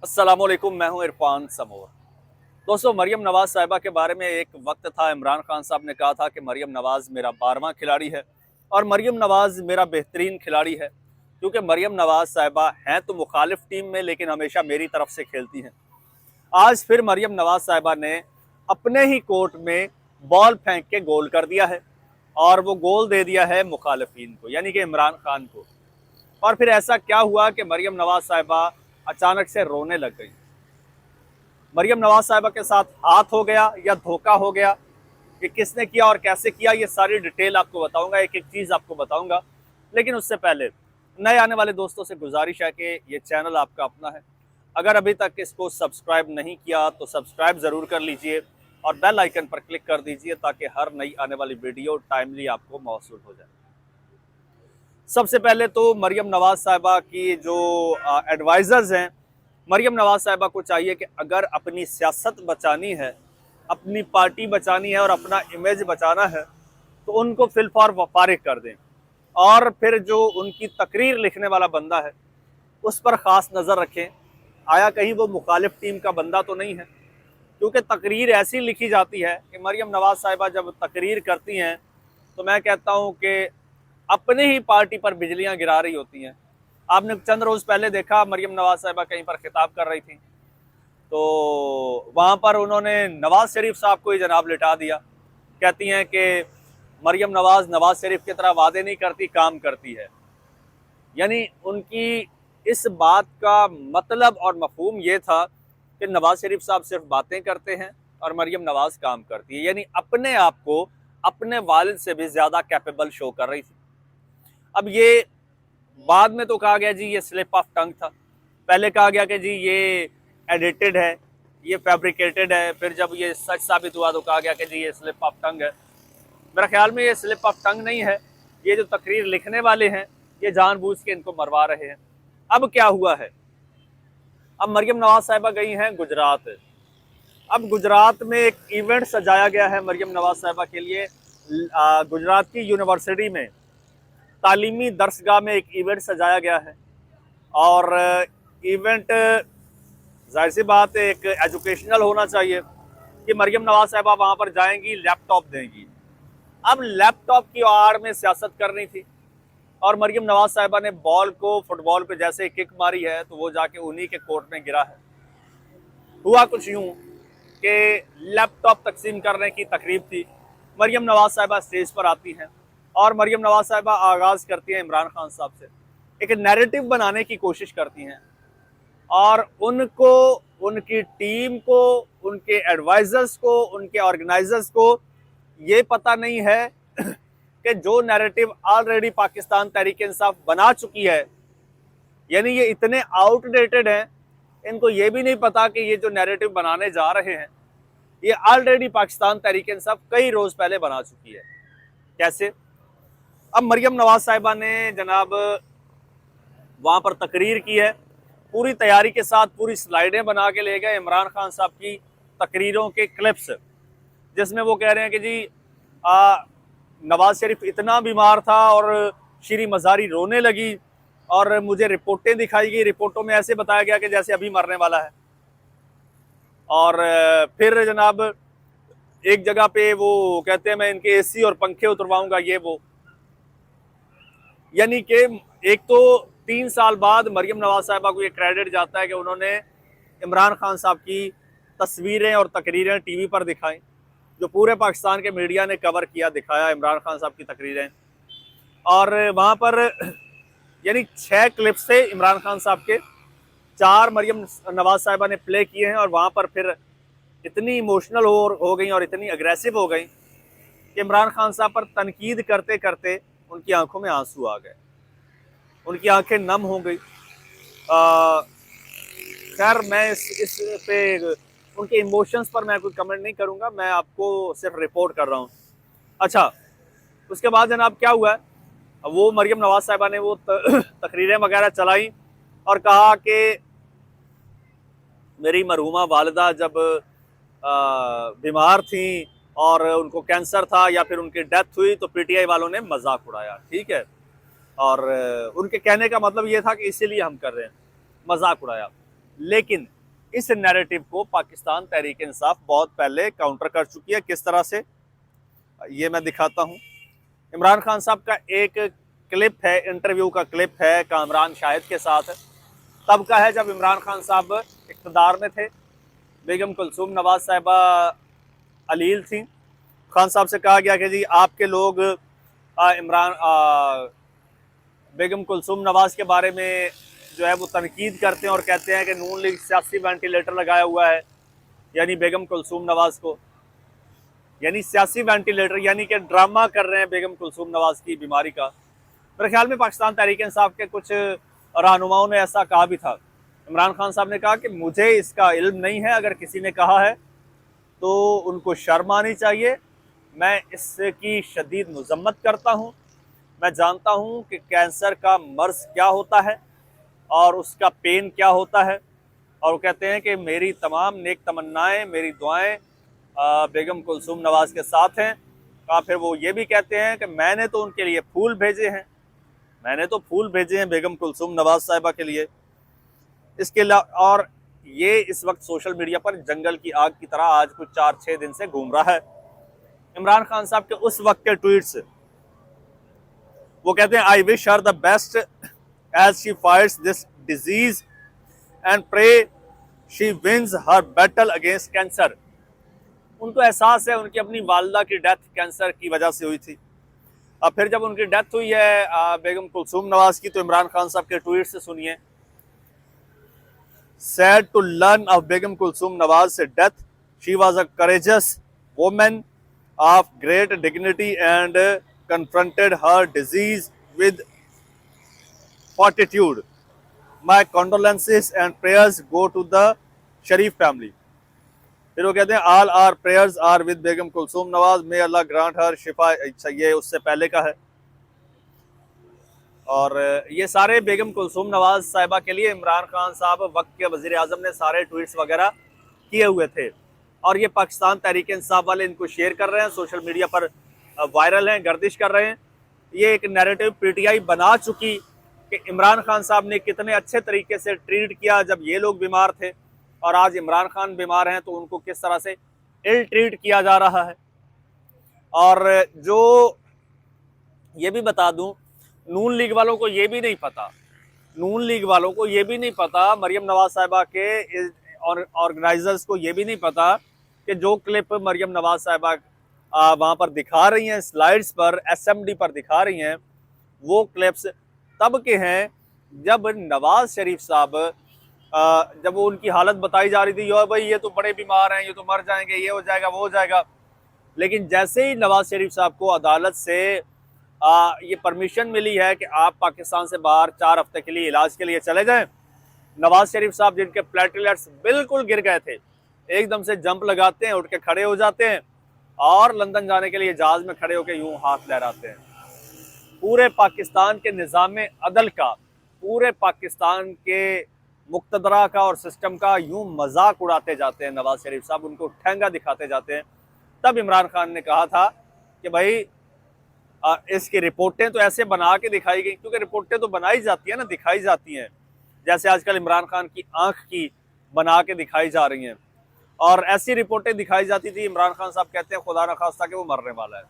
अस्सलामुअलैकुम, मैं हूं इरफान समोर। दोस्तों, मरियम नवाज साहिबा के बारे में एक वक्त था, इमरान खान साहब ने कहा था कि मरियम नवाज मेरा 12वां खिलाड़ी है और मरियम नवाज मेरा बेहतरीन खिलाड़ी है, क्योंकि मरियम नवाज साहिबा हैं तो मुखालिफ टीम में, लेकिन हमेशा मेरी तरफ से खेलती हैं। आज फिर मरियम नवाज साहिबा ने अपने ही कोर्ट में बॉल फेंक के गोल कर दिया है और वो गोल दे दिया है मुखालिफिन को, यानी कि इमरान खान को। और फिर ऐसा क्या हुआ कि मरियम नवाज साहिबा अचानक से रोने लग गई। मरियम नवाज साहिबा के साथ हाथ हो गया या धोखा हो गया, कि किसने किया और कैसे किया, ये सारी डिटेल आपको बताऊंगा, एक एक चीज़ आपको बताऊंगा। लेकिन उससे पहले नए आने वाले दोस्तों से गुजारिश है कि ये चैनल आपका अपना है, अगर अभी तक इसको सब्सक्राइब नहीं किया तो सब्सक्राइब ज़रूर कर लीजिए और बेल आइकन पर क्लिक कर दीजिए, ताकि हर नई आने वाली वीडियो टाइमली आपको मौसूल हो जाए। सबसे पहले तो मरियम नवाज साहिबा की जो एडवाइज़र्स हैं, मरियम नवाज साहिबा को चाहिए कि अगर अपनी सियासत बचानी है, अपनी पार्टी बचानी है और अपना इमेज बचाना है, तो उनको फिलफार फारिग कर दें। और फिर जो उनकी तकरीर लिखने वाला बंदा है उस पर ख़ास नज़र रखें, आया कहीं वो मुखालिफ टीम का बंदा तो नहीं है। क्योंकि तकरीर ऐसी लिखी जाती है कि मरियम नवाज साहिबा जब तकरीर करती हैं तो मैं कहता हूँ कि अपने ही पार्टी पर बिजलियां गिरा रही होती हैं। आपने चंद रोज़ पहले देखा, मरियम नवाज साहिबा कहीं पर खिताब कर रही थी तो वहाँ पर उन्होंने नवाज शरीफ साहब को ही जनाब लिटा दिया। कहती हैं कि मरियम नवाज शरीफ की तरह वादे नहीं करती, काम करती है। यानी उनकी इस बात का मतलब और मफहूम ये था कि नवाज शरीफ साहब सिर्फ बातें करते हैं और मरियम नवाज काम करती है, यानी अपने आप को अपने वालिद से भी ज़्यादा कैपेबल शो कर रही थी। अब ये बाद में तो कहा गया जी ये स्लिप ऑफ टंग था, पहले कहा गया कि जी ये एडिटेड है, ये फैब्रिकेटेड है, फिर जब ये सच साबित हुआ तो कहा गया कि जी ये स्लिप ऑफ टंग है। मेरा ख्याल में ये स्लिप ऑफ टंग नहीं है, ये जो तकरीर लिखने वाले हैं ये जानबूझ के इनको मरवा रहे हैं। अब क्या हुआ है, अब मरियम नवाज साहिबा गई हैं गुजरात। अब गुजरात में एक इवेंट सजाया गया है मरियम नवाज साहिबा के लिए। गुजरात की यूनिवर्सिटी में तालीमी दरसगाह में एक इवेंट सजाया गया है और इवेंट जाहिर सी बात है एक एजुकेशनल होना चाहिए कि मरियम नवाज साहिबा वहाँ पर जाएंगी, लैपटॉप देंगी। अब लैपटॉप की आड़ में सियासत करनी थी और मरियम नवाज साहिबा ने बॉल को फुटबॉल पे जैसे किक मारी है तो वो जाके उन्हीं के कोर्ट में गिरा है। हुआ कुछ यूँ कि लैपटॉप तकसीम करने की तकरीब थी, मरियम नवाज साहिबा स्टेज पर आती हैं और मरियम नवाज साहिबा आगाज़ करती हैं इमरान खान साहब से, एक नैरेटिव बनाने की कोशिश करती हैं और उनको, उनकी टीम को, उनके एडवाइज़र्स को, उनके ऑर्गेनाइजर्स को ये पता नहीं है कि जो नैरेटिव ऑलरेडी पाकिस्तान तहरीक इंसाफ बना चुकी है, यानी ये इतने आउटडेटेड हैं, इनको ये भी नहीं पता कि ये जो नैरेटिव बनाने जा रहे हैं ये ऑलरेडी पाकिस्तान तहरीक इंसाफ कई रोज़ पहले बना चुकी है। कैसे? अब मरियम नवाज साहिबा ने जनाब वहाँ पर तकरीर की है, पूरी तैयारी के साथ पूरी स्लाइडें बना के ले गए इमरान खान साहब की तकरीरों के क्लिप्स, जिसमें वो कह रहे हैं कि जी नवाज शरीफ इतना बीमार था और श्री मज़ारी रोने लगी और मुझे रिपोर्टें दिखाई गई, रिपोर्टों में ऐसे बताया गया कि जैसे अभी मरने वाला है। और फिर जनाब एक जगह पे वो कहते हैं मैं इनके एसी और पंखे उतरवाऊंगा, ये वो। यानी कि एक तो 3 साल बाद मरियम नवाज साहिबा को ये क्रेडिट जाता है कि उन्होंने इमरान खान साहब की तस्वीरें और तकरीरें टीवी पर दिखाई, जो पूरे पाकिस्तान के मीडिया ने कवर किया, दिखाया इमरान खान साहब की तकरीरें। और वहाँ पर यानी 6 क्लिप्स थे इमरान खान साहब के, 4 मरियम नवाज साहिबा ने प्ले किए हैं और वहाँ पर फिर इतनी इमोशनल हो गई और इतनी अग्रेसिव हो गई कि इमरान खान साहब पर तनकीद करते करते उनकी आंखों में आंसू आ गए, उनकी आंखें नम हो गई। खैर मैं इस पे उनके इमोशंस पर मैं कोई कमेंट नहीं करूंगा, मैं आपको सिर्फ रिपोर्ट कर रहा हूँ। अच्छा, उसके बाद जनाब क्या हुआ है, वो मरियम नवाज साहिबा ने वो तकरीरें वगैरह चलाई और कहा कि मेरी मरहूमा वालिदा जब बीमार थी और उनको कैंसर था या फिर उनकी डेथ हुई तो पीटीआई वालों ने मजाक उड़ाया, ठीक है। और उनके कहने का मतलब ये था कि इसीलिए हम कर रहे हैं, मजाक उड़ाया। लेकिन इस नैरेटिव को पाकिस्तान तहरीक इंसाफ बहुत पहले काउंटर कर चुकी है। किस तरह से, ये मैं दिखाता हूँ। इमरान खान साहब का एक क्लिप है, इंटरव्यू का क्लिप है कामरान शाहिद के साथ, तब का है जब इमरान खान साहब इक़्तिदार में थे। बेगम कुलसूम नवाज साहिबा अलील थी। खान साहब से कहा गया कि जी आपके लोग बेगम कुलसूम नवाज के बारे में जो है वो तनकीद करते हैं और कहते हैं कि नून लीग सियासी वेंटिलेटर लगाया हुआ है, यानी बेगम कुलसूम नवाज को, यानी सियासी वेंटिलेटर, यानी कि ड्रामा कर रहे हैं बेगम कुलसूम नवाज की बीमारी का। मेरे ख्याल में पाकिस्तान तहरीक इंसाफ के कुछ रहनुमाओं ने ऐसा कहा भी था। इमरान खान साहब ने कहा कि मुझे इसका इल्म नहीं है, अगर किसी ने कहा है तो उनको शर्म आनी चाहिए, मैं इसकी शदीद मजम्मत करता हूँ। मैं जानता हूँ कि कैंसर का मर्ज क्या होता है और उसका पेन क्या होता है। और वो कहते हैं कि मेरी तमाम नेक तमन्नाएं, मेरी दुआएं बेगम कुलसूम नवाज के साथ हैं। और फिर वो ये भी कहते हैं कि मैंने तो उनके लिए फूल भेजे हैं, मैंने तो फूल भेजे हैं बेगम कुलसूम नवाज साहिबा के लिए। इसके अलावा और ये इस वक्त सोशल मीडिया पर जंगल की आग की तरह आज कुछ 4-6 दिन से घूम रहा है। इमरान खान साहब के उस वक्त के ट्वीट्स, वो कहते हैं I wish her the best as she fights this disease and pray she wins her battle against cancer. उनको एहसास है उनकी अपनी वालदा की डेथ कैंसर की वजह से हुई थी। अब फिर जब उनकी डेथ हुई है बेगम कुलसूम नवाज की, तो इमरान खान साहब के ट्वीट से सुनिए। Sad to learn of Begum Kulsoom Nawaz death, she was a courageous woman of great dignity and confronted her disease with fortitude. My condolences and prayers go to the Sharif family. फिर वो कहते हैं all our prayers are with Begum Kulsoom Nawaz, may Allah grant her शिफा। ये उससे पहले का है। और ये सारे बेगम कुलसूम नवाज साहिबा के लिए इमरान खान साहब वक्त के वजीर आजम ने सारे ट्वीट्स वगैरह किए हुए थे, और ये पाकिस्तान तहरीक इंसाफ वाले इनको शेयर कर रहे हैं, सोशल मीडिया पर वायरल हैं, गर्दिश कर रहे हैं। ये एक नैरेटिव पीटीआई बना चुकी कि इमरान खान साहब ने कितने अच्छे तरीके से ट्रीट किया जब ये लोग बीमार थे, और आज इमरान खान बीमार हैं तो उनको किस तरह से इल ट्रीट किया जा रहा है। और जो ये भी बता दूं, नून लीग वालों को ये भी नहीं पता, नून लीग वालों को ये भी नहीं पता, मरियम नवाज साहिबा के ऑर्गेनाइजर्स को ये भी नहीं पता कि जो क्लिप मरियम नवाज साहिबा वहाँ पर दिखा रही हैं, स्लाइड्स पर, एसएमडी पर दिखा रही हैं, वो क्लिप्स तब के हैं जब नवाज शरीफ साहब जब वो उनकी हालत बताई जा रही थी, यो भाई ये तो बड़े बीमार हैं, ये तो मर जाएंगे, ये हो जाएगा, वो हो जाएगा। लेकिन जैसे ही नवाज शरीफ साहब को अदालत से ये परमिशन मिली है कि आप पाकिस्तान से बाहर 4 हफ्ते के लिए इलाज के लिए चले जाएं, नवाज शरीफ साहब जिनके प्लेटलेट्स बिल्कुल गिर गए थे, एकदम से जंप लगाते हैं, उठ के खड़े हो जाते हैं और लंदन जाने के लिए जहाज में खड़े होकर यूं हाथ लहराते हैं। पूरे पाकिस्तान के निज़ाम अदल का, पूरे पाकिस्तान के मुक्तदरा का और सिस्टम का यूं मजाक उड़ाते जाते हैं नवाज शरीफ साहब, उनको ठेंगा दिखाते जाते हैं। तब इमरान खान ने कहा था कि भाई इसकी रिपोर्टें तो ऐसे बना के दिखाई गई, क्योंकि रिपोर्टें तो बनाई जाती हैं ना, दिखाई जाती हैं, जैसे आजकल इमरान खान की आंख की बना के दिखाई जा रही हैं, और ऐसी रिपोर्टें दिखाई जाती थी। इमरान खान साहब कहते हैं खुदा न खास्ता कि वो मरने वाला है।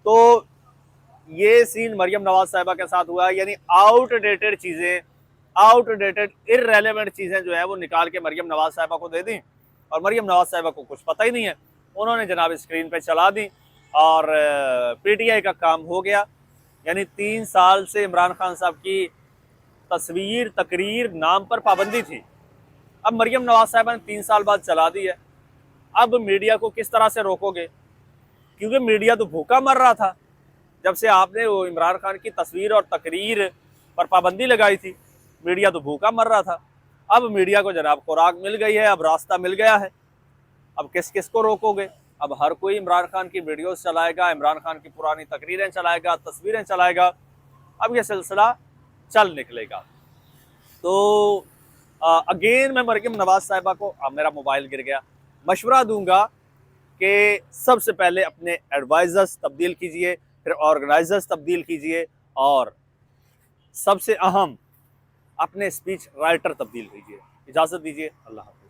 तो ये सीन मरियम नवाज साहिबा के साथ हुआ है, यानी आउटडेटेड चीज़ें, आउटडेटेड इररेलेवेंट चीज़ें जो है वो निकाल के मरियम नवाज साहिबा को दे दी, और मरियम नवाज साहिबा को कुछ पता ही नहीं है, उन्होंने जनाब स्क्रीन पे चला दी और पीटीआई का काम हो गया। यानी 3 साल से इमरान खान साहब की तस्वीर, तकरीर, नाम पर पाबंदी थी, अब मरियम नवाज साहिबा ने 3 साल बाद चला दी है। अब मीडिया को किस तरह से रोकोगे, क्योंकि मीडिया तो भूखा मर रहा था जब से आपने वो इमरान खान की तस्वीर और तकरीर पर पाबंदी लगाई थी, मीडिया तो भूखा मर रहा था। अब मीडिया को जनाब खुराक मिल गई है, अब रास्ता मिल गया है, अब किस किस को रोकोगे। अब हर कोई इमरान खान की वीडियोस चलाएगा, इमरान खान की पुरानी तकरीरें चलाएगा, तस्वीरें चलाएगा, अब यह सिलसिला चल निकलेगा। तो अगेन मैं मरियम नवाज साहिबा को, मेरा मोबाइल गिर गया, मशवरा दूंगा कि सबसे पहले अपने एडवाइज़र्स तब्दील कीजिए, फिर ऑर्गेनाइजर्स तब्दील कीजिए, और सबसे अहम अपने स्पीच राइटर तब्दील कीजिए। इजाज़त दीजिए, अल्लाह हाफ़िज़।